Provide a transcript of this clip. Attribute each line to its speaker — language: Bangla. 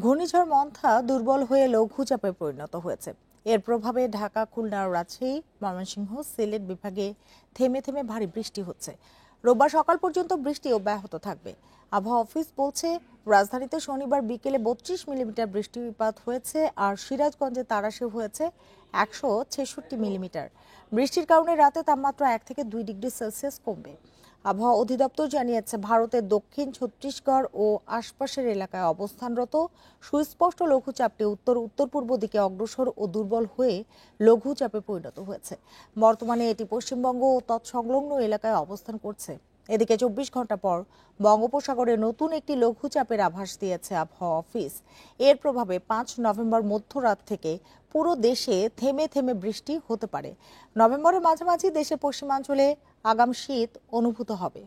Speaker 1: ঘূর্ণিঝড় মন্থা দুর্বল হয়ে লঘুচাপে পরিণত হয়েছে। এর প্রভাবে ঢাকা, খুলনা, রাজশাহী, ময়মনসিংহ, সিলেট বিভাগে থেমে থেমে ভারী বৃষ্টি হচ্ছে। রোববার সকাল পর্যন্ত বৃষ্টি অব্যাহত থাকবে। আবহাওয়া অফিস বলছে, রাজধানীতে শনিবার বিকেলে 32 মিলিমিটার বৃষ্টিপাত হয়েছে, আর সিরাজগঞ্জে তারাশে হয়েছে 166 মিলিমিটার। বৃষ্টির কারণে রাতে তাপমাত্রা 1 থেকে 2 ডিগ্রি সেলসিয়াস কমবে। আবহাওয়া অধিদপ্তর জানিয়েছে, ভারতের দক্ষিণ ছত্তিশগড় ও আশপাশের এলাকায় অবস্থানরত সুস্পষ্ট লঘুচাপটি উত্তর উত্তর পূর্ব দিকে অগ্রসর ও দুর্বল হয়ে লঘুচাপে পরিণত হয়েছে। বর্তমানে এটি পশ্চিমবঙ্গ ও তৎসংলগ্ন এলাকায় অবস্থান করছে। এদিকে 24 ঘন্টা পর বঙ্গোপসাগরে নতুন একটি লঘুচাপের আভাস দিয়েছে আবহাওয়া অফিস। এর প্রভাবে 5 নভেম্বর মধ্যরাত থেকে পুরো দেশে থেমে থেমে বৃষ্টি হতে পারে। নভেম্বরের মাঝামাঝি দেশের পশ্চিমাঞ্চলে আগাম শীত অনুভূত হবে।